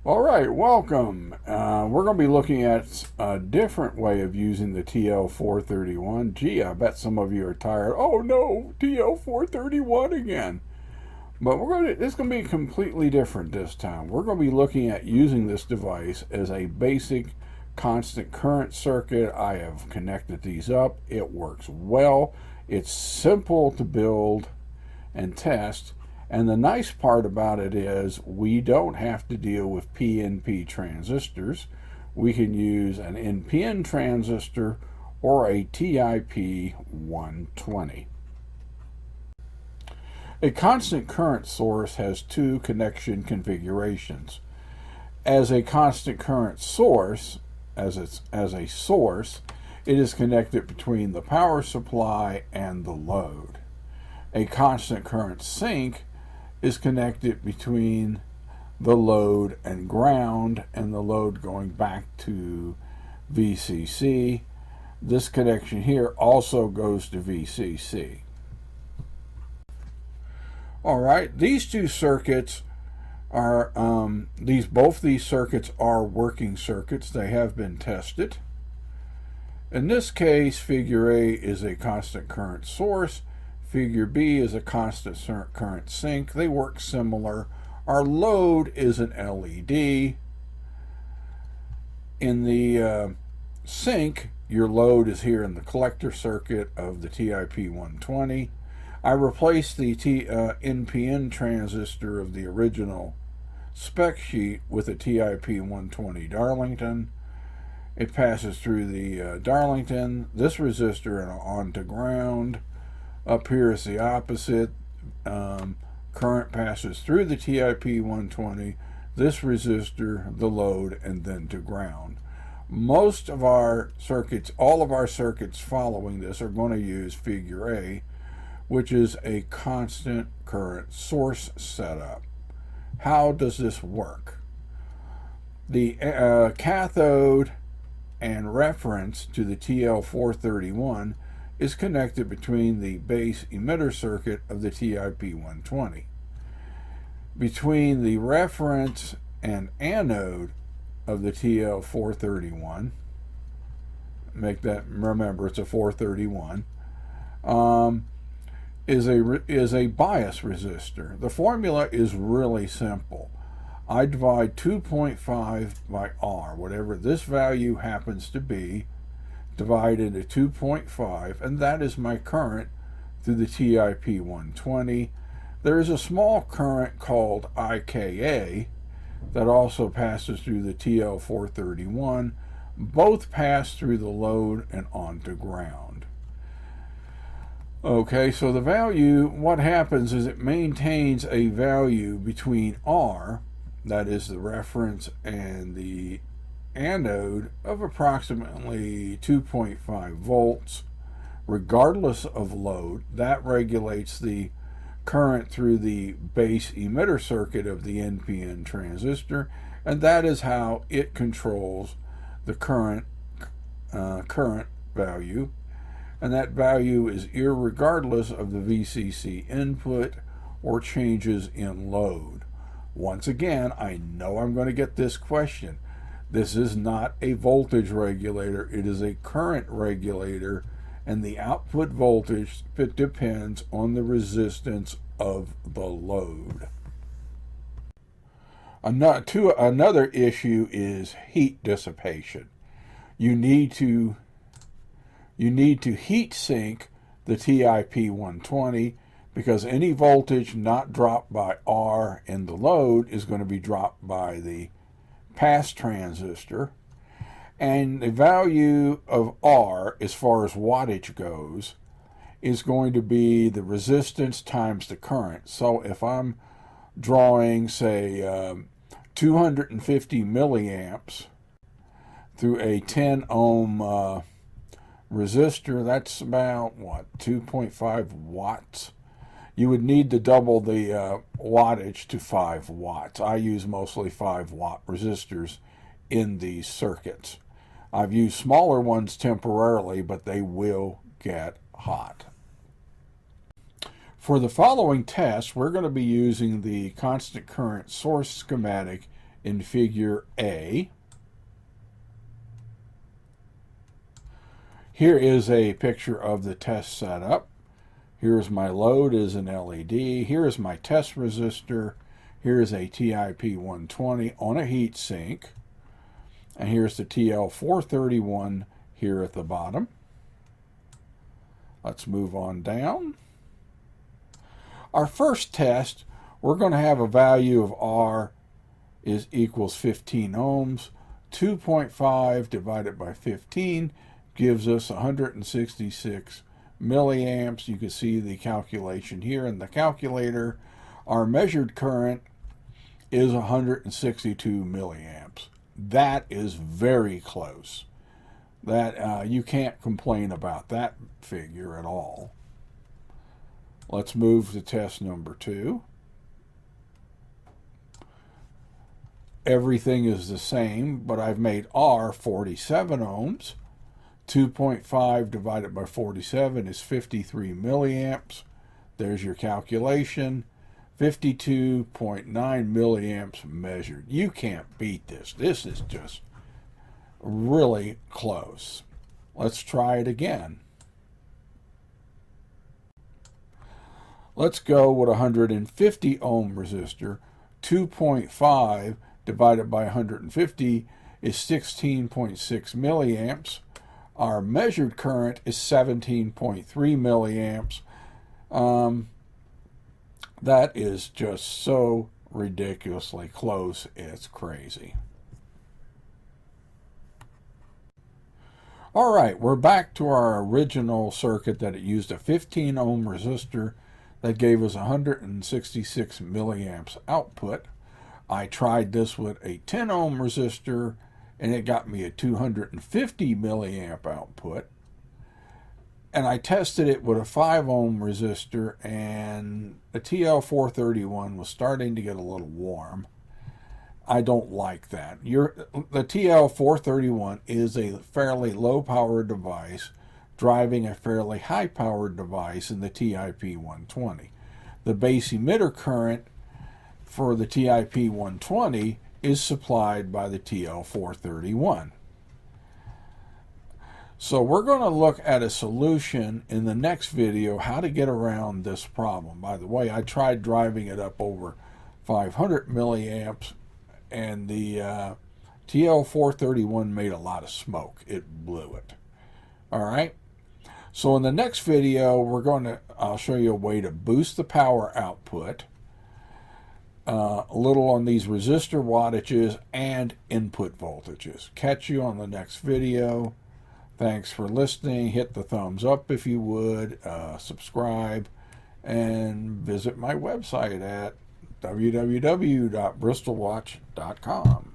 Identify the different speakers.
Speaker 1: All right, welcome. We're going to be looking at a different way of using the TL431. Gee, I bet some of you are tired. Oh no, TL431 again. But it's going to be completely different this time. We're going to be looking at using this device as a basic constant current circuit. I have connected these up. It works well. It's simple to build and test. And the nice part about it is we don't have to deal with PNP transistors. We can use an NPN transistor or a TIP120. A constant current source has two connection configurations. As a constant current source, as a source, it is connected between the power supply and the load. A constant current sink is connected between the load and ground, and the load going back to VCC. This connection here also goes to VCC. All right, these two circuits are both these circuits are working circuits. They have been tested. In this case, figure A is a constant current source. Figure B is a constant current sink. They work similar. Our load is an LED. In the sink, your load is here in the collector circuit of the TIP120. I replaced the NPN transistor of the original spec sheet with a TIP120 Darlington. It passes through the Darlington, this resistor, and on to ground. Up here is the opposite. Current passes through the TIP120, this resistor, the load, and then to ground. Most of our circuits, all of our circuits following this are going to use figure A, which is a constant current source setup. How does this work? The cathode and reference to the TL431 is connected between the base emitter circuit of the TIP120. Between the reference and anode of the TL431, remember it's a 431, is a bias resistor. The formula is really simple. I divide 2.5 by R, whatever this value happens to be, divided into 2.5, and that is my current through the TIP120. There is a small current called IKA that also passes through the TL431. Both pass through the load and onto ground. Okay, so the value, what happens is it maintains a value between R, that is the reference, and the anode of approximately 2.5 volts regardless of load. That regulates the current through the base emitter circuit of the NPN transistor, and that is how it controls the current value, and that value is irregardless of the VCC input or changes in load. Once again, I know I'm going to get this question. This is not a voltage regulator, it is a current regulator, and the output voltage depends on the resistance of the load. Another issue is heat dissipation. You need to heat sink the TIP120 because any voltage not dropped by R in the load is going to be dropped by the pass transistor, and the value of R as far as wattage goes is going to be the resistance times the current. So if I'm drawing, say, 250 milliamps through a 10 ohm resistor, that's about what, 2.5 watts. You would need to double the wattage to 5 watts. I use mostly 5 watt resistors in these circuits. I've used smaller ones temporarily, but they will get hot. For the following test, we're going to be using the constant current source schematic in figure A. Here is a picture of the test setup. Here's my load is an LED. Here is my test resistor. Here's a TIP120 on a heat sink. And here's the TL431 here at the bottom. Let's move on down. Our first test, we're going to have a value of R is equals 15 ohms. 2.5 divided by 15 gives us 166 milliamps. You can see the calculation here in the calculator. Our measured current is 162 milliamps. That is very close. That you can't complain about that figure at all. Let's move to test number 2. Everything is the same, but I've made R 47 ohms. 2.5 divided by 47 is 53 milliamps. There's your calculation. 52.9 milliamps measured. You can't beat this. This is just really close. Let's try it again. Let's go with a 150 ohm resistor. 2.5 divided by 150 is 16.6 milliamps. Our measured current is 17.3 milliamps. That is just so ridiculously close, it's crazy. All right, we're back to our original circuit that it used a 15 ohm resistor that gave us 166 milliamps output. I tried this with a 10 ohm resistor and it got me a 250 milliamp output. And I tested it with a 5 ohm resistor, and the TL431 was starting to get a little warm. I don't like that. The TL431 is a fairly low power device driving a fairly high powered device in the TIP120. The base emitter current for the TIP120 is supplied by the TL431. So we're going to look at a solution in the next video, how to get around this problem. By the way, I tried driving it up over 500 milliamps, and the TL431 made a lot of smoke. It blew it. All right. So in the next video, I'll show you a way to boost the power output, a little on these resistor wattages and input voltages. Catch you on the next video. Thanks for listening. Hit the thumbs up if you would, subscribe, and visit my website at www.bristolwatch.com.